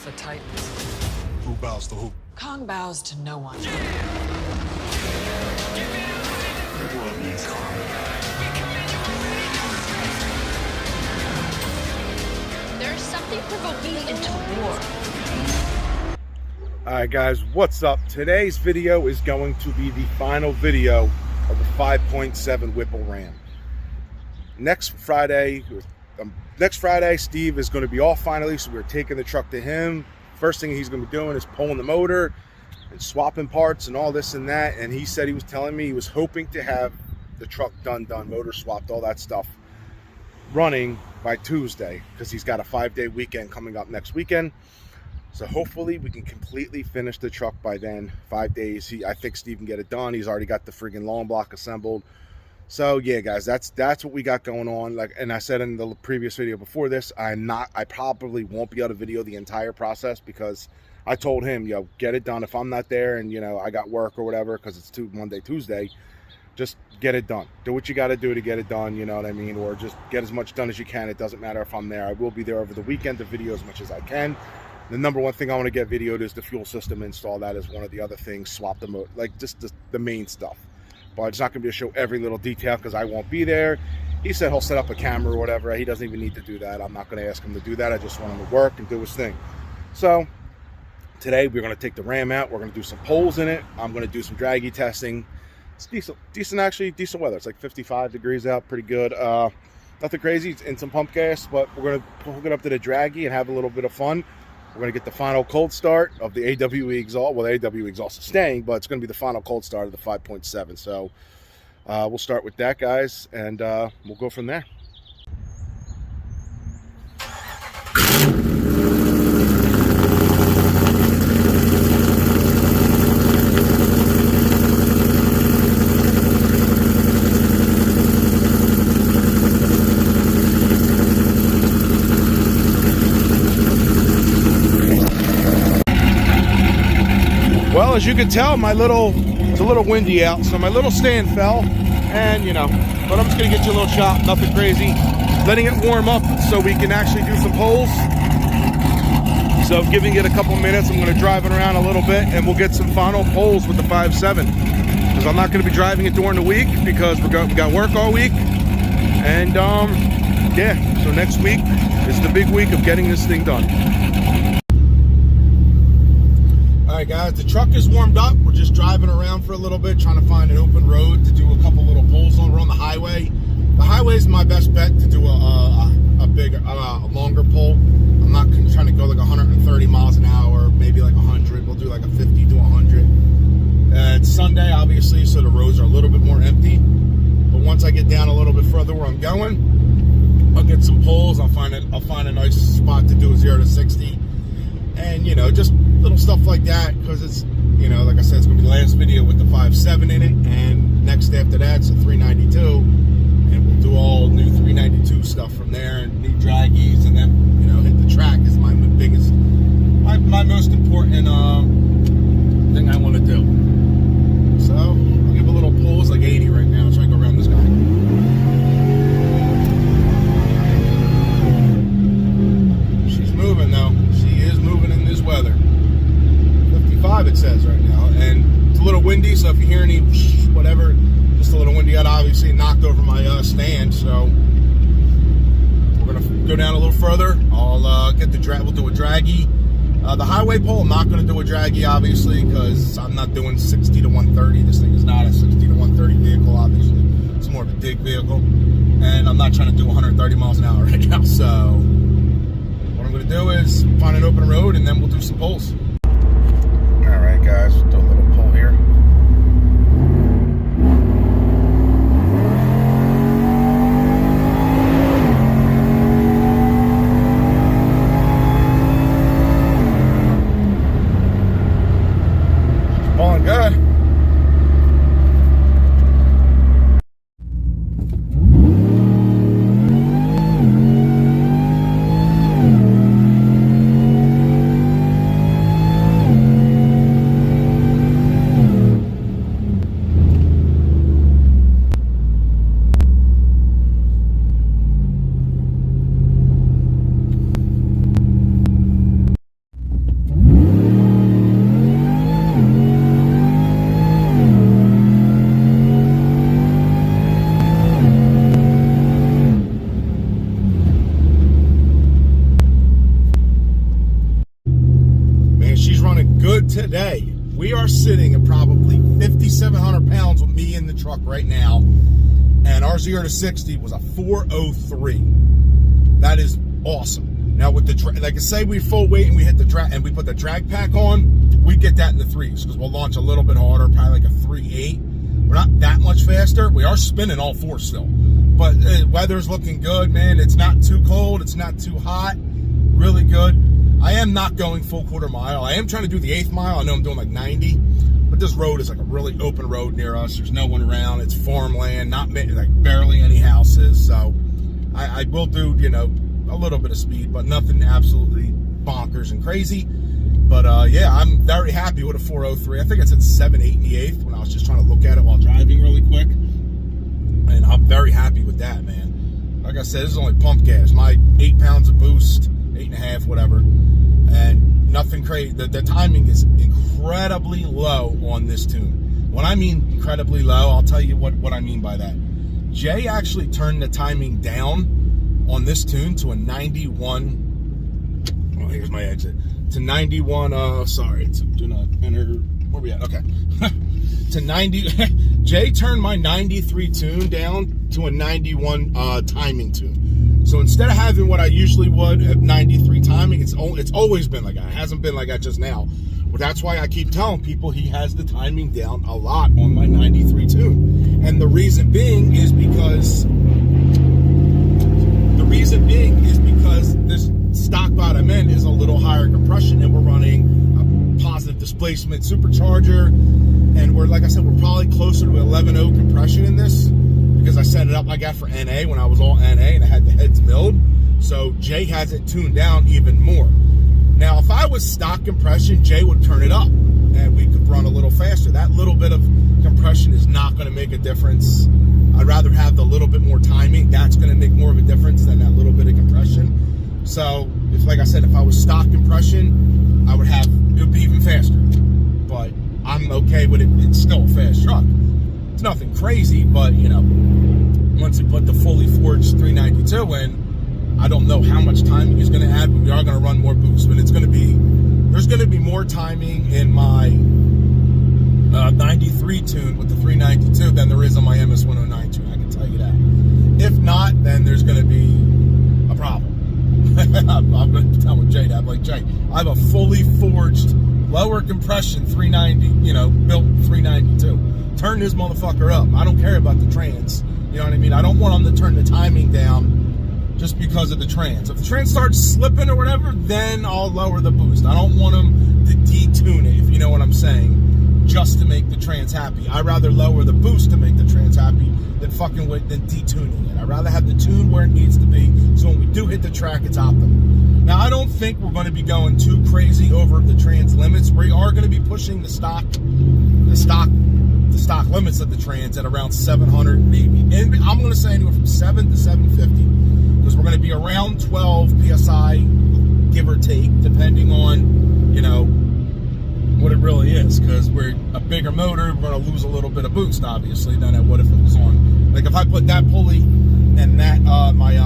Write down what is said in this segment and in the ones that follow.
for Titans. Who bows to who? Kong bows to no one. There's something provoking into war. Alright guys, what's up? Today's video is going to be the final video of the 5.7 Whipple Ram. Next Friday, Steve is going to be off finally, so we're taking the truck to him. First thing he's going to be doing is pulling the motor and swapping parts and all this and that. And he said he was telling me he was hoping to have the truck done, motor swapped, all that stuff running by Tuesday, because he's got a 5-day weekend coming up next weekend. So hopefully we can completely finish the truck by then. 5 days. I think Steve can get it done. He's already got the friggin' long block assembled. So yeah, guys, that's what we got going on. Like, and I said in the previous video before this, I probably won't be able to video the entire process, because I told him, yo, get it done. If I'm not there and, you know, I got work or whatever, because it's Monday, Tuesday, just get it done. Do what you got to do to get it done, you know what I mean? Or just get as much done as you can. It doesn't matter if I'm there. I will be there over the weekend to video as much as I can. The number one thing I want to get videoed is the fuel system install. That is one of the other things. Swap the motor, like just the main stuff. But it's not going to be able to show every little detail because I won't be there. He said he'll set up a camera or whatever. He doesn't even need to do that. I'm not going to ask him to do that. I just want him to work and do his thing. So today we're going to take the Ram out. We're going to do some poles in it. I'm going to do some draggy testing. It's decent actually, decent weather. It's like 55 degrees out, pretty good. Nothing crazy. It's in some pump gas, but we're going to hook it up to the draggy and have a little bit of fun. We're going to get the final cold start of the AWE exhaust. Well, the AWE exhaust is staying, but it's going to be the final cold start of the 5.7. So we'll start with that, guys, and we'll go from there. Well, as you can tell, it's a little windy out, so my little stand fell, and you know, but I'm just gonna get you a little shot, nothing crazy, letting it warm up so we can actually do some poles. So giving it a couple minutes, I'm gonna drive it around a little bit, and we'll get some final poles with the 5.7, because I'm not gonna be driving it during the week because we got work all week, and yeah, so next week is the big week of getting this thing done. Alright guys, the truck is warmed up. We're just driving around for a little bit, trying to find an open road to do a couple little poles on. We're on the highway. The highway is my best bet to do a longer pole. I'm not trying to go like 130 miles an hour, maybe like 100. We'll do like a 50 to 100. It's Sunday, obviously, so the roads are a little bit more empty. But once I get down a little bit further where I'm going, I'll get some poles. I'll find a nice spot to do a 0 to 60. And, you know, just little stuff like that, because it's, you know, like I said, it's going to be the last video with the 5.7 in it, and next after that's a 392, and we'll do all new 392 stuff from there, and new draggies, and then, you know, hit the track is my biggest, my most important thing I want to do. So, I'll give a little pull. It's like 80 right now, so I go around this guy. She's moving though. Moving in this weather. 55 it says right now, and it's a little windy, so if you hear any whatever, just a little windy out, obviously knocked over my stand, so we're gonna go down a little further. I'll get the we'll do a draggy. The highway pole, I'm not gonna do a draggy, obviously, because I'm not doing 60 to 130. This thing is not a 60 to 130 vehicle, obviously. It's more of a dig vehicle, and I'm not trying to do 130 miles an hour right now, so what I'm going to do is find an open road, and then we'll do some poles. All right, guys, do a little pull here. It's pulling good. truck right now, and our 0 to 60 was a 4:03. That is awesome. Now with the like I say, we full weight and we hit the drag and we put the drag pack on, we get that in the 3s because we'll launch a little bit harder, probably like a 3.8. We're not that much faster. We are spinning all 4 still, but weather's looking good, man. It's not too cold. It's not too hot. Really good. I am not going full quarter mile. I am trying to do the 1/8 mile. I know I'm doing like 90, but this road is like a really open road near us. There's no one around. It's farmland, not like barely any houses. So I will do, you know, a little bit of speed, but nothing absolutely bonkers and crazy. But yeah, I'm very happy with a 4:03. I think it's at 7.8 in the 1/8 when I was just trying to look at it while driving really quick. And I'm very happy with that, man. Like I said, this is only pump gas. My 8 pounds of boost, 8.5, whatever. And nothing crazy. The timing is incredibly low on this tune. When I mean incredibly low, I'll tell you what I mean by that. Jay actually turned the timing down on this tune to a 91. Oh, here's my exit. To 91, sorry, it's do not enter. Where we at? Okay. To 90. Jay turned my 93 tune down to a 91 timing tune. So instead of having what I usually would at 93 timing, it's always been like that. It hasn't been like that just now. Well, that's why I keep telling people he has the timing down a lot on my 93 tune. And the reason being is because this stock bottom end is a little higher compression, and we're running a positive displacement supercharger, and we're, like I said, we're probably closer to 11.0 compression in this because I set it up I got for NA when I was all NA and I had the heads milled. So Jay has it tuned down even more. Now, if I was stock compression, Jay would turn it up and we could run a little faster. That little bit of compression is not going to make a difference. I'd rather have the little bit more timing. That's going to make more of a difference than that little bit of compression. So, like I said, if I was stock compression, it would be even faster. But I'm okay with it. It's still a fast truck. It's nothing crazy, but, you know, once you put the fully forged 392 in, I don't know how much timing is going to add, but we are going to run more boost. But there's going to be more timing in my 93 tune with the 392 than there is on my MS109 tune. I can tell you that. If not, then there's going to be a problem. I'm going to tell Jay that. I'm like, Jay, I have a fully forged, lower compression 390, you know, built 392. Turn this motherfucker up. I don't care about the trans. You know what I mean? I don't want them to turn the timing down just because of the trans. If the trans starts slipping or whatever, then I'll lower the boost. I don't want them to detune it, if you know what I'm saying, just to make the trans happy. I'd rather lower the boost to make the trans happy than detuning it. I'd rather have the tune where it needs to be, so when we do hit the track, it's optimal. Now, I don't think we're going to be going too crazy over the trans limits. We are going to be pushing the stock limits of the trans at around 700 maybe. And I'm going to say anywhere from 7 to 750, because we're going to be around 12 PSI, give or take, depending on, you know, what it really is, because we're a bigger motor, we're going to lose a little bit of boost, obviously, than what if it was on, like if I put that pulley and that my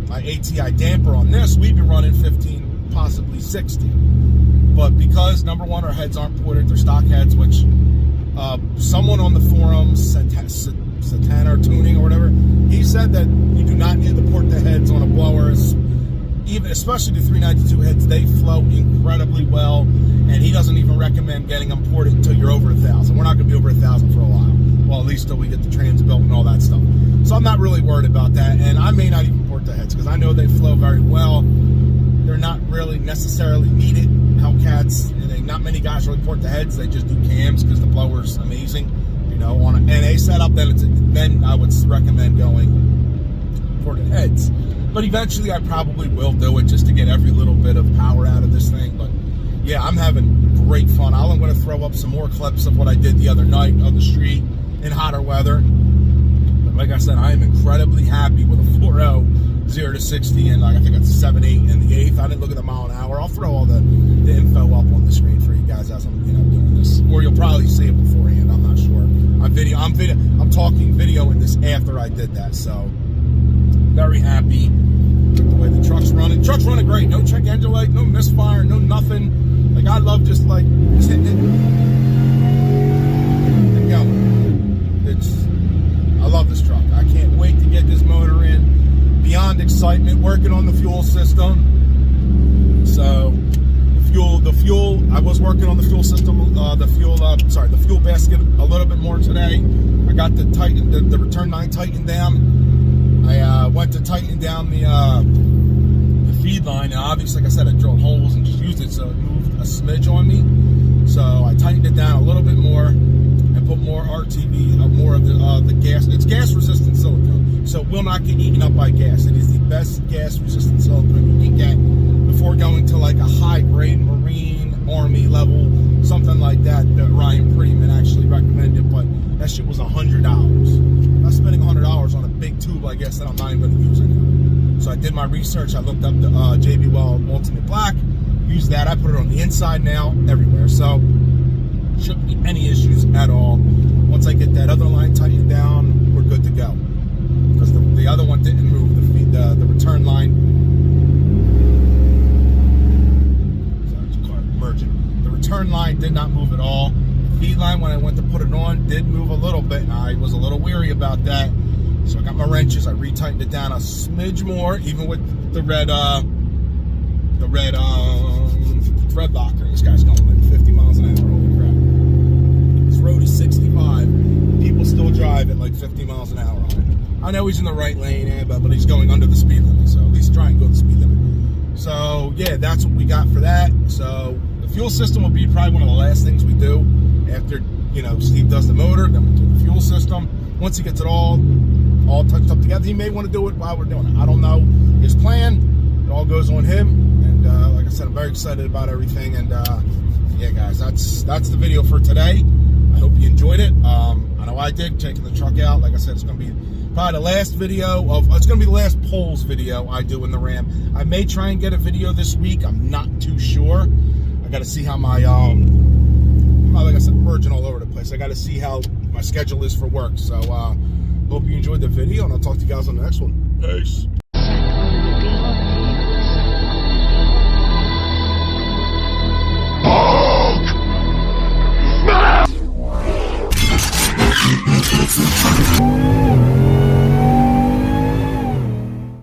ATI damper on this, we'd be running 15, possibly 60. But because, number one, our heads aren't ported, they're stock heads, which someone on the forums, Satana Tuning or whatever, he said that you do not need to port the heads on a blower, even especially the 392 heads. They flow incredibly well, and he doesn't even recommend getting them ported until you're over 1,000. We're not going to be over 1,000 for a while. Well, at least till we get the trans built and all that stuff. So I'm not really worried about that, and I may not even port the heads because I know they flow very well. They're not really necessarily needed. Hellcats, not many guys really port the heads. They just do cams because the blower's amazing. You know, on an NA setup, then I would recommend going ported heads. But eventually, I probably will do it just to get every little bit of power out of this thing. But yeah, I'm having great fun. I'm going to throw up some more clips of what I did the other night on the street in hotter weather. But like I said, I am incredibly happy with a 4.0 0 to 60, and like I think it's 7.8 in the 1/8. I didn't look at the mile an hour. I'll throw all the info up on the screen for you guys as I'm doing this, or you'll probably see it beforehand. I'm not sure. I'm talking video in this after I did that, so very happy with the way the truck's running. Truck's running great. No check engine light, no misfire, no nothing. Like I love just hitting it and going. I love this truck. I can't wait to get this motor in. Beyond excitement, working on the fuel system. So the fuel. I was working on the fuel system, the fuel basket a little bit more today. I got the return line tightened down. I went to tighten down the feed line, and obviously, like I said, I drilled holes and just used it, so it moved a smidge on me. So I tightened it down a little bit more and put more RTV, more of the gas. It's gas resistant silicone, so it will not get eaten up by gas. It is the best gas resistant silicone you can get before going to like a high grade Marine, Army level, something like that Ryan Freeman actually recommended, but that shit was $100. I'm spending $100 on a big tube, I guess, that I'm not even going to use anymore. So I did my research. I looked up the JB Weld Ultimate Black, used that. I put it on the inside now, everywhere. So shouldn't be any issues at all. Once I get that other line tightened down, we're good to go. Because the other one didn't move. The return line. The return line did not move at all. The feed line, when I went to put it on, did move a little bit, and I was a little weary about that. So I got my wrenches. I retightened it down a smidge more, even with the red thread locker. This guy's going like 50 miles an hour. Holy crap! This road is 65. People still drive at like 50 miles an hour on it. I know he's in the right lane, but he's going under the speed limit. So at least try and go the speed limit. So yeah, that's what we got for that. So the fuel system will be probably one of the last things we do after, you know, Steve does the motor. Then we do the fuel system. Once he gets it all touched up together, he may want to do it while we're doing it. I don't know his plan. It all goes on him. And like I said, I'm very excited about everything. And yeah, guys, that's the video for today. I hope you enjoyed it. I know I did, taking the truck out. Like I said, it's going to be probably the last video it's going to be the last polls video I do in the Ram. I may try and get a video this week. I'm not too sure. I got to see how my, like I said, virgin all over the place. I got to see how my schedule is for work. So, hope you enjoyed the video, and I'll talk to you guys on the next one. Peace. Smash!